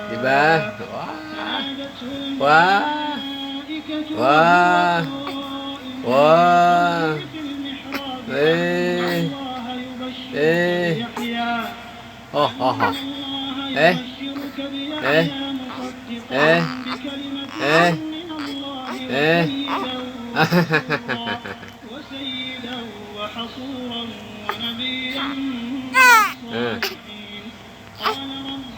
Di ba? Wah. Wah. Wah. Wah. Oh, oh, oh. Eh. Eh. Eh. Eh. وسيدا وحصورا ونبيا من Eh. الصالحين قال رب